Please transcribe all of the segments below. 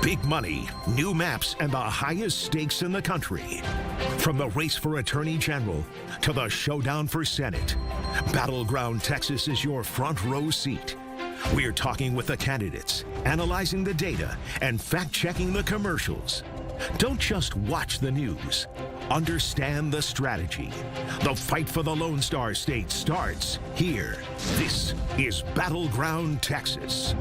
Big money, new maps, and the highest stakes in the country. From the race for Attorney General to the showdown for Senate, Battleground Texas is your front row seat. We're talking with the candidates, analyzing the data, and fact-checking the commercials. Don't just watch the news. Understand the strategy. The fight for the Lone Star State starts here. This is Battleground Texas.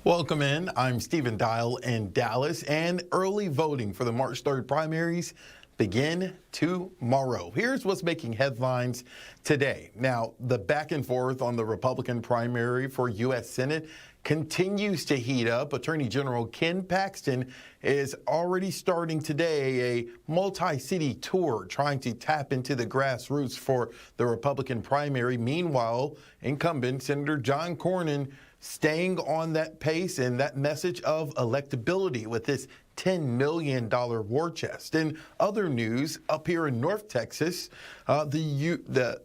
Welcome in. I'm Stephen Dial in Dallas, and early voting for the March 3rd primaries begin tomorrow. Here's what's making headlines today. Now, the back and forth on the Republican primary for U.S. Senate continues to heat up. Attorney General Ken Paxton is already starting today a multi-city tour trying to tap into the grassroots for the Republican primary. Meanwhile, incumbent Senator John Cornyn staying on that pace and that message of electability with this $10 million war chest. In other news, up here in North Texas, the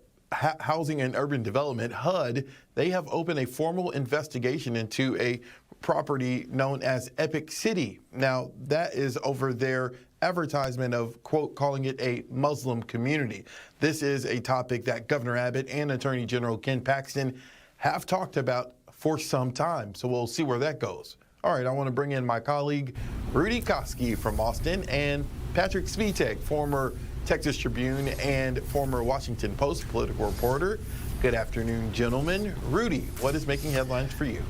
Housing and Urban Development, HUD, they have opened a formal investigation into a property known as Epic City. Now, that is over their advertisement of, quote, calling it a Muslim community. This is a topic that Governor Abbott and Attorney General Ken Paxton have talked about for some time, so we'll see where that goes. All right, I want to bring in my colleague Rudy Koski from Austin and Patrick Svitek, former Texas Tribune and former Washington Post political reporter. Good afternoon, gentlemen. Rudy, what is making headlines for you?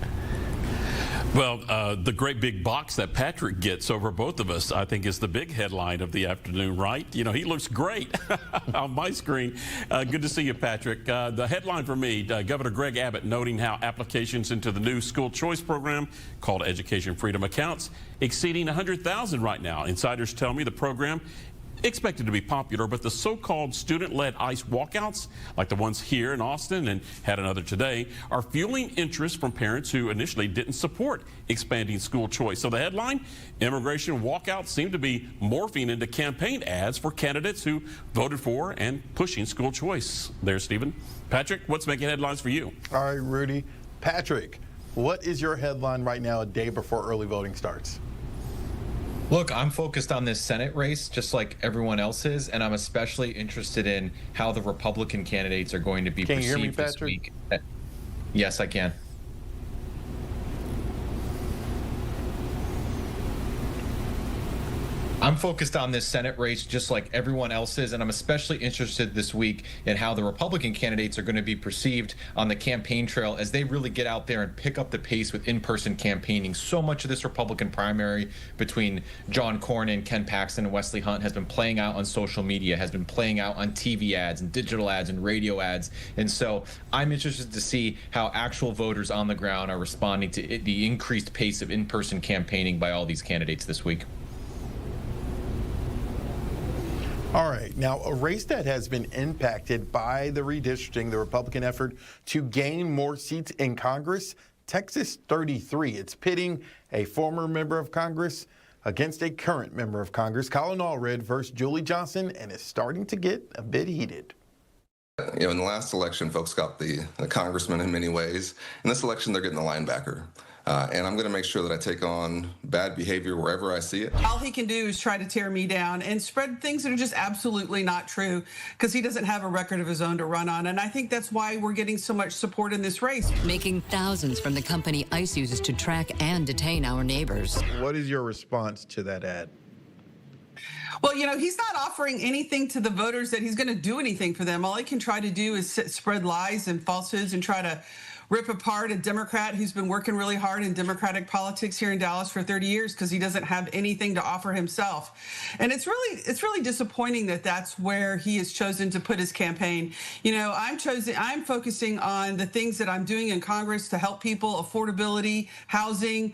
Well, the great big box that Patrick gets over both of us, I think, is the big headline of the afternoon, right? You know, he looks great on my screen. Good to see you, Patrick. The headline for me, Governor Greg Abbott noting how applications into the new school choice program called Education Freedom Accounts exceeding 100,000 right now. Insiders tell me the program expected to be popular, but the so-called student-led ICE walkouts, like the ones here in Austin and had another today, are fueling interest from parents who initially didn't support expanding school choice. So the headline, immigration walkouts seem to be morphing into campaign ads for candidates who voted for and pushing school choice. There, Stephen. Patrick, what's making headlines for you? All right, Rudy. Patrick, what is your headline right now a day before early voting starts? Look, I'm focused on this Senate race just like everyone else is, and I'm especially interested in how the Republican candidates are going to be perceived Can you hear me, this Patrick? week. Yes, I can. I'm focused on this Senate race just like everyone else is, and I'm especially interested this week in how the Republican candidates are going to be perceived on the campaign trail as they really get out there and pick up the pace with in-person campaigning. So much of this Republican primary between John Cornyn, Ken Paxton, and Wesley Hunt has been playing out on social media, has been playing out on TV ads and digital ads and radio ads. And so I'm interested to see how actual voters on the ground are responding to the increased pace of in-person campaigning by all these candidates this week. All right. Now, a race that has been impacted by the redistricting, the Republican effort to gain more seats in Congress, Texas 33. It's pitting a former member of Congress against a current member of Congress, Colin Allred versus Julie Johnson, and it's starting to get a bit heated. You know, in the last election, folks got the congressman in many ways. In this election, they're getting the linebacker. And I'm going to make sure that I take on bad behavior wherever I see it. All he can do is try to tear me down and spread things that are just absolutely not true because he doesn't have a record of his own to run on. And I think that's why we're getting so much support in this race. Making thousands from the company ICE uses to track and detain our neighbors. What is your response to that ad? Well, you know, he's not offering anything to the voters that he's going to do anything for them. All he can try to do is spread lies and falsehoods and try to rip apart a Democrat who's been working really hard in Democratic politics here in Dallas for 30 years because he doesn't have anything to offer himself. And it's really disappointing that that's where he has chosen to put his campaign. You know, I'm focusing on the things that I'm doing in Congress to help people, affordability, housing,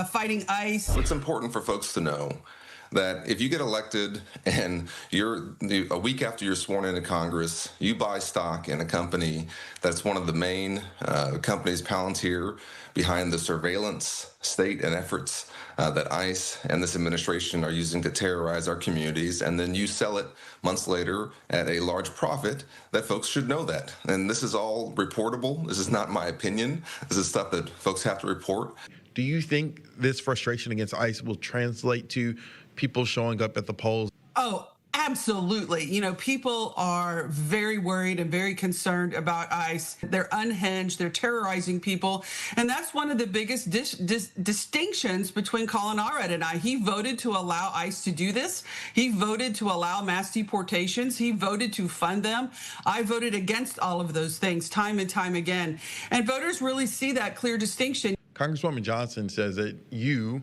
fighting ICE. It's important for folks to know that if you get elected and you're a week after you're sworn into Congress, you buy stock in a company that's one of the main companies, Palantir, behind the surveillance state and efforts that ICE and this administration are using to terrorize our communities, and then you sell it months later at a large profit, that folks should know that. And this is all reportable. This is not my opinion. This is stuff that folks have to report. Do you think this frustration against ICE will translate to people showing up at the polls? Oh, absolutely. You know, people are very worried and very concerned about ICE. They're unhinged. They're terrorizing people. And that's one of the biggest distinctions between Colin Allred and I. He voted to allow ICE to do this. He voted to allow mass deportations. He voted to fund them. I voted against all of those things time and time again. And voters really see that clear distinction. Congresswoman Johnson says that you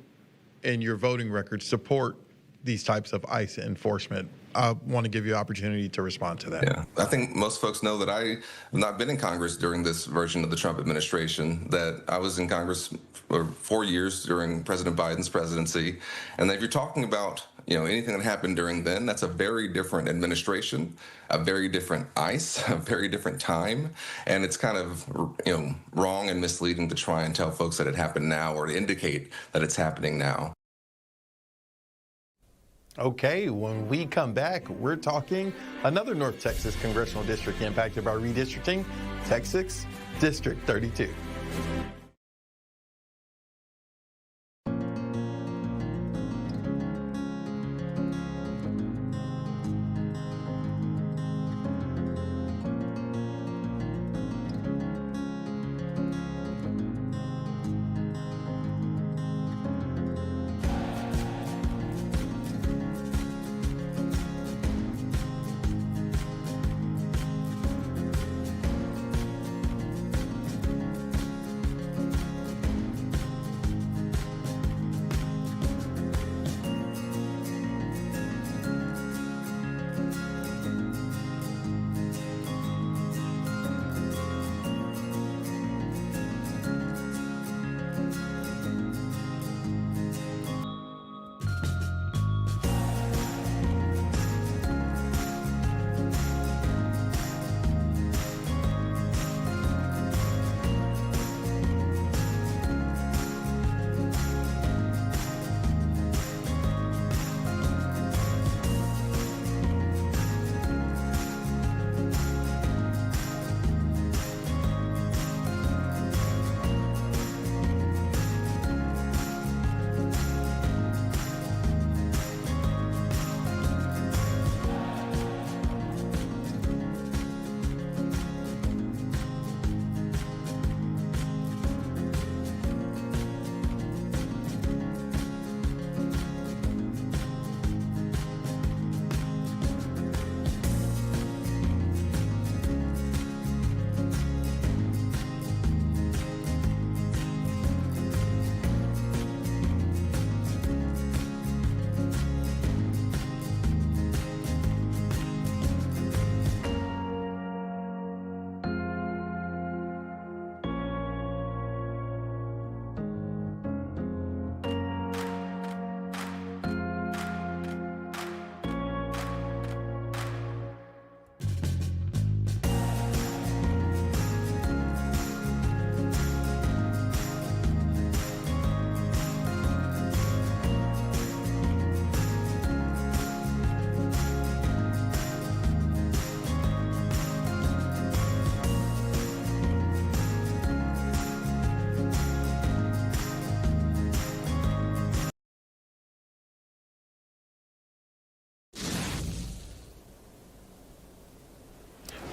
and your voting record support these types of ICE enforcement. I want to give you an opportunity to respond to that. Yeah, I think most folks know that I have not been in Congress during this version of the Trump administration, that I was in Congress for 4 years during President Biden's presidency. And that if you're talking about, anything that happened during then, that's a very different administration, a very different ICE, a very different time. And it's kind of, wrong and misleading to try and tell folks that it happened now or to indicate that it's happening now. Okay, when we come back, we're talking another North Texas congressional district impacted by redistricting, Texas District 32.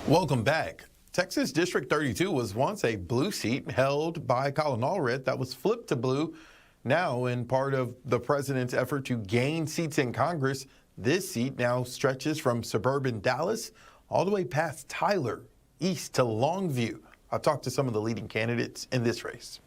Welcome back. Texas District 32 was once a blue seat held by Colin Allred that was flipped to blue. Now, in part of the president's effort to gain seats in Congress, this seat now stretches from suburban Dallas all the way past Tyler, east to Longview. I talked to some of the leading candidates in this race.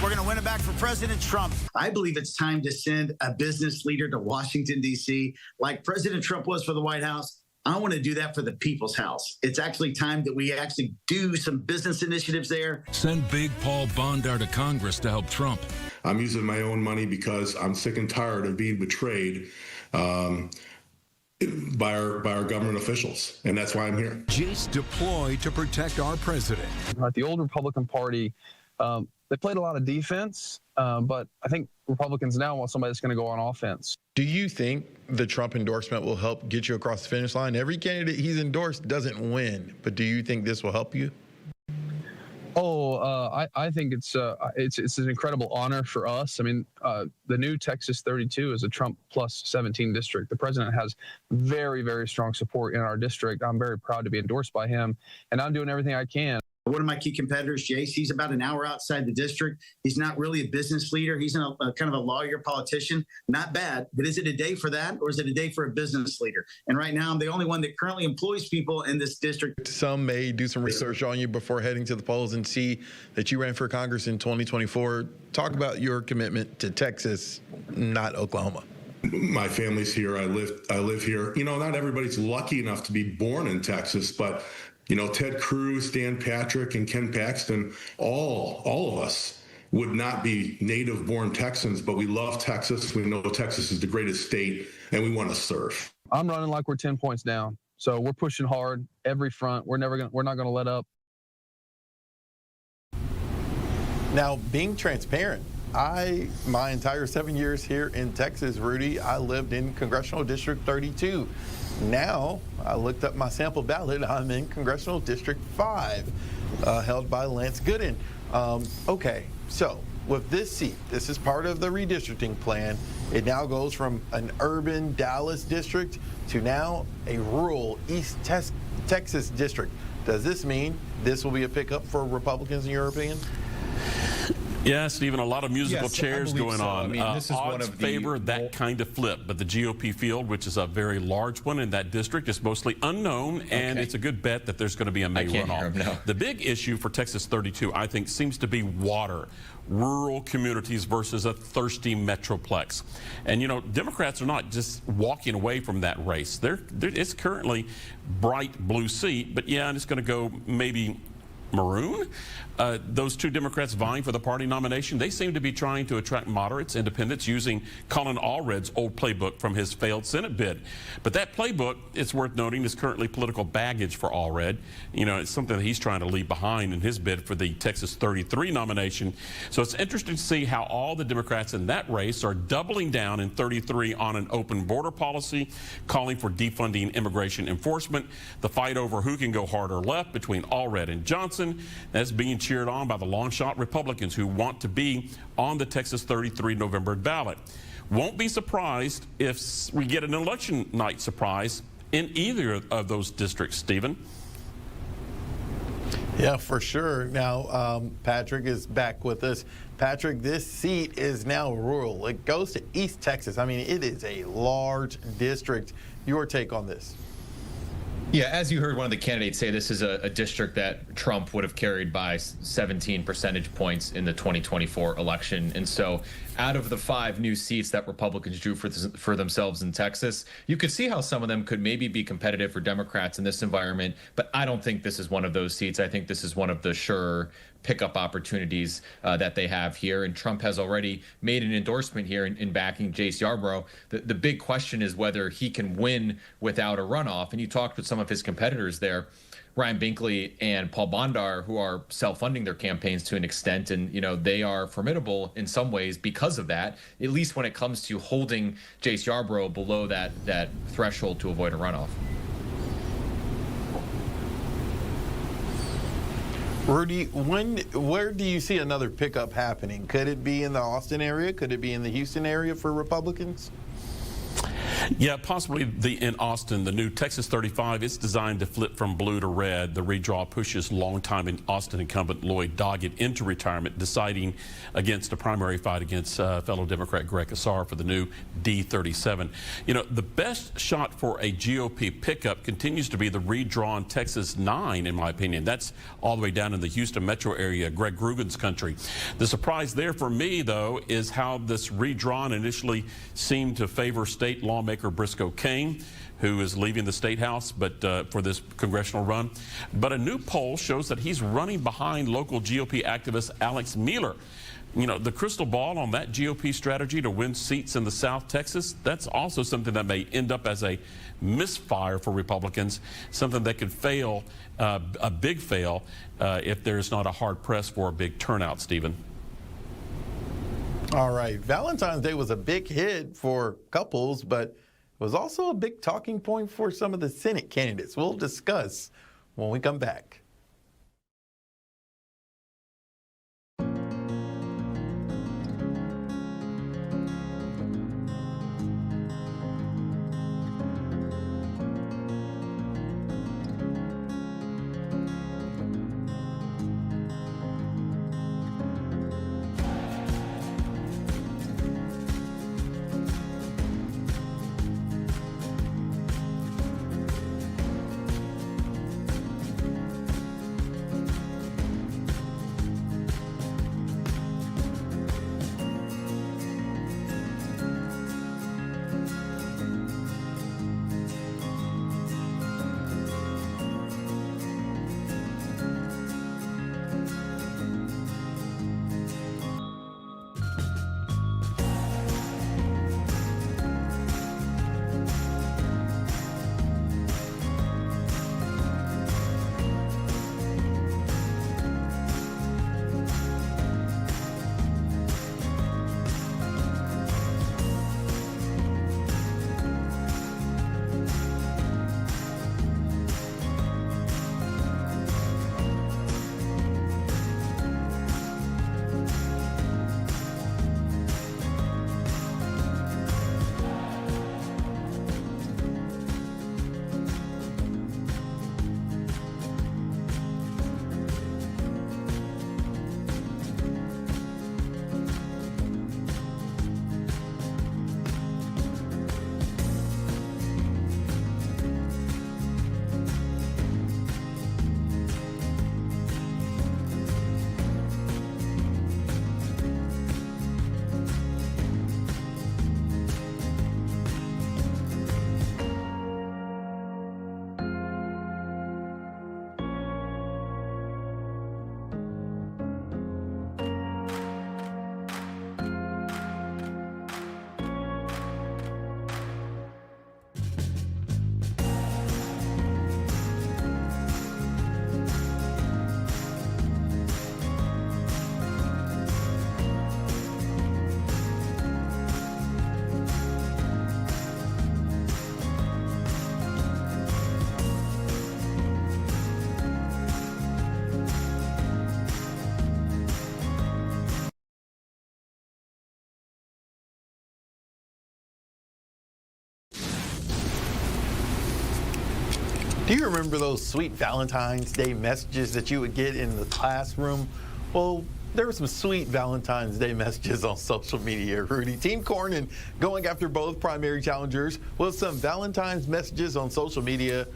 We're going to win it back for President Trump. I believe it's time to send a business leader to Washington, D.C., like President Trump was for the White House. I want to do that for the people's house. It's actually time that we actually do some business initiatives there. Send Big Paul Bondar to Congress to help Trump. I'm using my own money because I'm sick and tired of being betrayed by our government officials, and that's why I'm here. Jace deployed to protect our president. The old Republican Party, they played a lot of defense, but I think Republicans now want somebody that's going to go on offense. Do you think the Trump endorsement will help get you across the finish line? Every candidate he's endorsed doesn't win, but do you think this will help you? I think it's an incredible honor for us. I mean, the new Texas 32 is a Trump plus 17 district. The president has very, very strong support in our district. I'm very proud to be endorsed by him, and I'm doing everything I can. One of my key competitors, Jace, he's about an hour outside the district. He's not really a business leader. He's a kind of a lawyer, politician. Not bad, but is it a day for that, or is it a day for a business leader? And right now, I'm the only one that currently employs people in this district. Some may do some research on you before heading to the polls and see that you ran for Congress in 2024. Talk about your commitment to Texas, not Oklahoma. My family's here. I live here. You know, not everybody's lucky enough to be born in Texas, but you know, Ted Cruz, Dan Patrick, and Ken Paxton, all of us would not be native-born Texans, but we love Texas. We know Texas is the greatest state, and we want to serve. I'm running like we're 10 points down, so we're pushing hard every front. We're not going to let up. Now, being transparent, my entire 7 years here in Texas, Rudy, I lived in Congressional District 32. Now, I looked up my sample ballot. I'm in Congressional District 5, held by Lance Gooden. Okay, so with this seat, this is part of the redistricting plan. It now goes from an urban Dallas district to now a rural East Texas district. Does this mean this will be a pickup for Republicans, in your opinion? Yeah, Stephen, a lot of musical Yes, chairs going so. on. I mean, this is odds one of the favor that kind of flip, but the GOP field, which is a very large one in that district, is mostly unknown, and it's a good bet that there's going to be a May runoff. No. The big issue for Texas 32, I think, seems to be water. Rural communities versus a thirsty metroplex. And, you know, Democrats are not just walking away from that race. It's currently bright blue seat, but yeah, it's going to go maybe maroon. Those two Democrats vying for the party nomination, they seem to be trying to attract moderates, independents, using Colin Allred's old playbook from his failed Senate bid. But that playbook, it's worth noting, is currently political baggage for Allred. You know, it's something that he's trying to leave behind in his bid for the Texas 33 nomination. So it's interesting to see how all the Democrats in that race are doubling down in 33 on an open border policy, calling for defunding immigration enforcement. The fight over who can go hard or left between Allred and Johnson, that's being cheered on by the long shot Republicans who want to be on the Texas 33 November ballot. Won't be surprised if we get an election night surprise in either of those districts, Stephen. Yeah, for sure. Now, Patrick is back with us. Patrick, this seat is now rural. It goes to East Texas. I mean, it is a large district. Your take on this? Yeah, as you heard one of the candidates say, this is a district that Trump would have carried by 17 percentage points in the 2024 election. And so out of the 5 new seats that Republicans drew for themselves in Texas, you could see how some of them could maybe be competitive for Democrats in this environment. But I don't think this is one of those seats. I think this is one of the sure pickup opportunities that they have here. And Trump has already made an endorsement here in backing Jace Yarborough. The big question is whether he can win without a runoff. And you talked with some of his competitors there, Ryan Binkley and Paul Bondar, who are self-funding their campaigns to an extent. And, you know, they are formidable in some ways because of that, at least when it comes to holding Jace Yarborough below that threshold to avoid a runoff. Rudy, where do you see another pickup happening? Could it be in the Austin area? Could it be in the Houston area for Republicans? Yeah, possibly in Austin, the new Texas 35 is designed to flip from blue to red. The redraw pushes longtime Austin incumbent Lloyd Doggett into retirement, deciding against a primary fight against fellow Democrat Greg Casar for the new D37. You know, the best shot for a GOP pickup continues to be the redrawn Texas 9, in my opinion. That's all the way down in the Houston metro area, Greg Grugan's country. The surprise there for me, though, is how this redrawn initially seemed to favor state lawmaker Briscoe Cain, who is leaving the state house for this congressional run. But a new poll shows that he's running behind local GOP activist Alex Mueller. You know, the crystal ball on that GOP strategy to win seats in the South Texas, that's also something that may end up as a misfire for Republicans, something that could fail, a big fail, if there's not a hard press for a big turnout, Stephen. All right. Valentine's Day was a big hit for couples, but it was also a big talking point for some of the Senate candidates. We'll discuss when we come back. Do you remember those sweet Valentine's Day messages that you would get in the classroom? Well, there were some sweet Valentine's Day messages on social media, Rudy. Team Cornyn going after both primary challengers with some Valentine's messages on social media.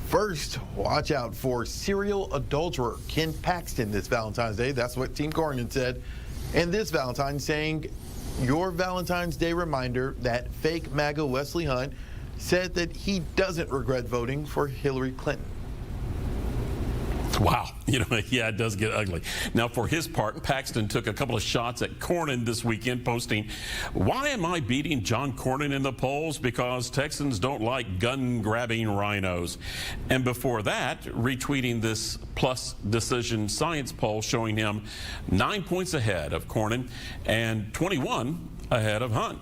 First, watch out for serial adulterer Ken Paxton this Valentine's Day. That's what Team Cornyn said. And this Valentine saying, your Valentine's Day reminder that fake MAGA Wesley Hunt said that he doesn't regret voting for Hillary Clinton. Wow. Yeah, it does get ugly. Now, for his part, Paxton took a couple of shots at Cornyn this weekend, posting, why am I beating John Cornyn in the polls? Because Texans don't like gun-grabbing rhinos. And before that, retweeting this Plus Decision Science poll showing him 9 points ahead of Cornyn and 21 ahead of Hunt.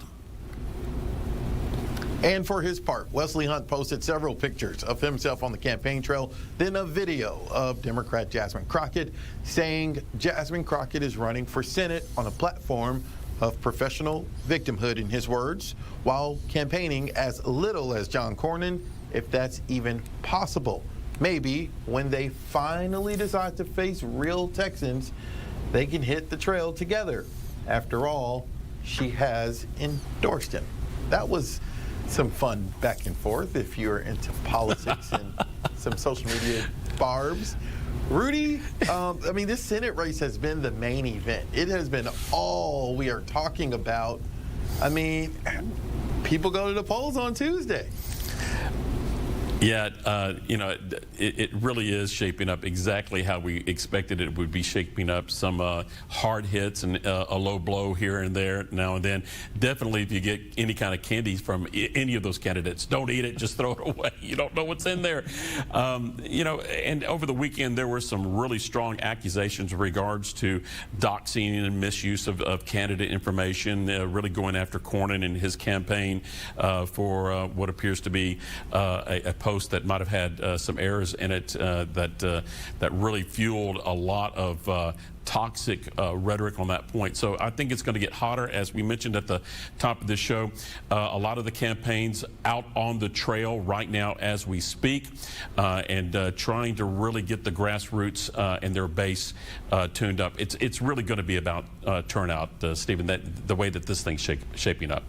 And for his part, Wesley Hunt posted several pictures of himself on the campaign trail, then a video of Democrat Jasmine Crockett saying Jasmine Crockett is running for Senate on a platform of professional victimhood, in his words, while campaigning as little as John Cornyn, if that's even possible. Maybe when they finally decide to face real Texans, they can hit the trail together. After all, she has endorsed him. That was some fun back and forth if you're into politics and some social media barbs. Rudy, this Senate race has been the main event. It has been all we are talking about. People go to the polls on Tuesday. Yeah, it really is shaping up exactly how we expected it would be shaping up. Some hard hits and a low blow here and there now and then. Definitely, if you get any kind of candy from any of those candidates, don't eat it, just throw it away. You don't know what's in there. And over the weekend, there were some really strong accusations in regards to doxing and misuse of candidate information, really going after Cornyn and his campaign for what appears to be a post that might have had some errors in it that really fueled a lot of toxic rhetoric on that point. So I think it's going to get hotter, as we mentioned at the top of this show. A lot of the campaigns out on the trail right now as we speak, and trying to really get the grassroots and their base tuned up. It's really going to be about turnout, Stephen, the way that this thing's shaping up.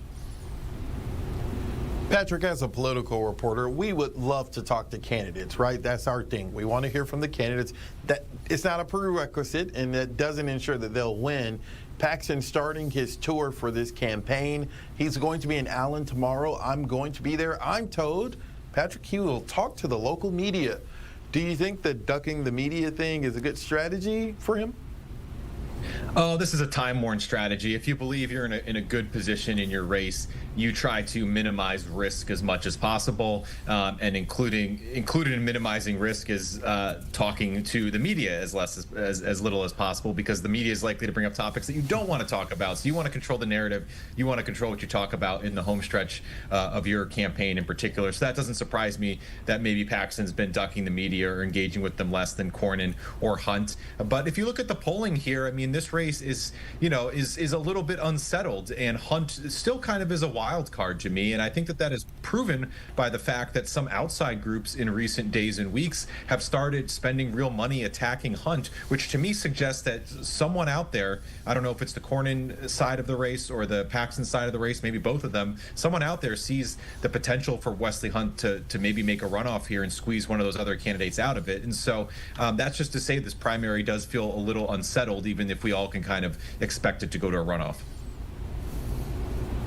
Patrick, as a political reporter, we would love to talk to candidates, right? That's our thing. We want to hear from the candidates. That it's not a prerequisite, and that doesn't ensure that they'll win. Paxton starting his tour for this campaign. He's going to be in Allen tomorrow. I'm going to be there. I'm told Patrick, he will talk to the local media. Do you think that ducking the media thing is a good strategy for him? Oh, this is a time-worn strategy. If you believe you're in a good position in your race, you try to minimize risk as much as possible, and included in minimizing risk is talking to the media as little as possible, because the media is likely to bring up topics that you don't want to talk about. So you want to control the narrative. You want to control what you talk about in the home stretch of your campaign in particular. So that doesn't surprise me that maybe Paxton's been ducking the media or engaging with them less than Cornyn or Hunt. But if you look at the polling here, this race is a little bit unsettled, and Hunt still kind of is a wild card to me. And I think that is proven by the fact that some outside groups in recent days and weeks have started spending real money attacking Hunt, which to me suggests that someone out there, I don't know if it's the Cornyn side of the race or the Paxton side of the race, maybe both of them, someone out there sees the potential for Wesley Hunt to maybe make a runoff here and squeeze one of those other candidates out of it. And so that's just to say this primary does feel a little unsettled, even if we all can kind of expect it to go to a runoff.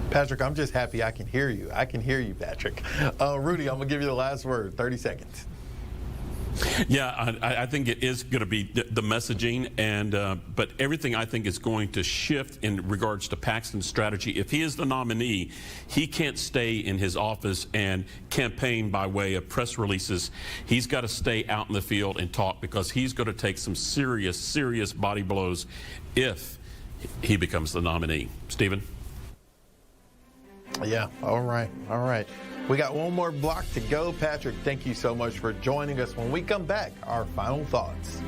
Patrick, I'm just happy I can hear you. I can hear you, Patrick. Rudy, I'm going to give you the last word, 30 seconds. Yeah, I think it is going to be the messaging, and but everything I think is going to shift in regards to Paxton's strategy. If he is the nominee, he can't stay in his office and campaign by way of press releases. He's got to stay out in the field and talk, because he's going to take some serious body blows if he becomes the nominee. Stephen? Yeah, all right. We got one more block to go. Patrick, thank you so much for joining us. When we come back, our final thoughts.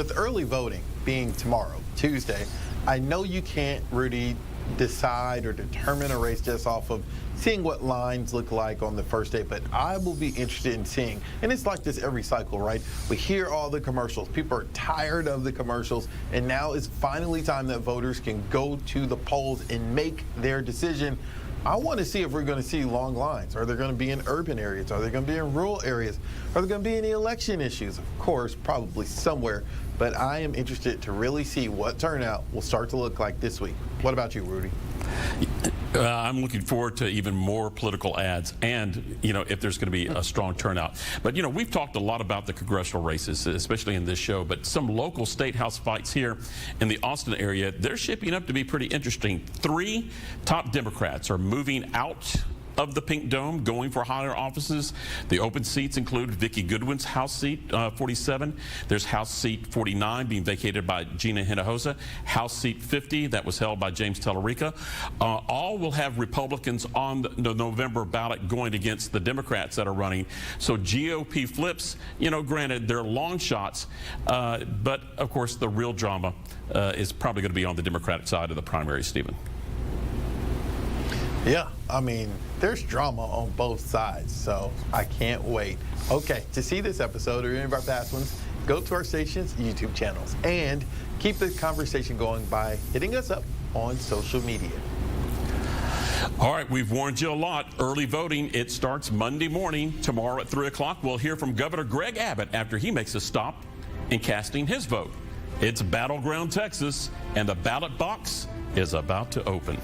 with early voting being tomorrow, Tuesday, I know you can't, Rudy, decide or determine a race just off of seeing what lines look like on the first day, but I will be interested in seeing, and it's like this every cycle, right? We hear all the commercials. People are tired of the commercials, and now it's finally time that voters can go to the polls and make their decision. I want to see if we're going to see long lines. Are they going to be in urban areas? Are they going to be in rural areas? Are there going to be any election issues? Of course, probably somewhere. But I am interested to really see what turnout will start to look like this week. What about you, Rudy? I'm looking forward to even more political ads and, if there's going to be a strong turnout. But, we've talked a lot about the congressional races, especially in this show, but some local state house fights here in the Austin area, they're shaping up to be pretty interesting. 3 top Democrats are moving out of the Pink Dome, going for higher offices. The open seats include Vicki Goodwin's House seat 47. There's House seat 49 being vacated by Gina Hinojosa. House seat 50 that was held by James Tellerica. All will have Republicans on the November ballot going against the Democrats that are running. So GOP flips, granted they're long shots, but of course the real drama is probably going to be on the Democratic side of the primary, Stephen. Yeah, I mean, there's drama on both sides, so I can't wait. Okay, to see this episode or any of our past ones, go to our station's YouTube channels and keep the conversation going by hitting us up on social media. All right, we've warned you a lot. Early voting, it starts Monday morning. Tomorrow at 3 o'clock, we'll hear from Governor Greg Abbott after he makes a stop in casting his vote. It's Battleground Texas, and the ballot box is about to open.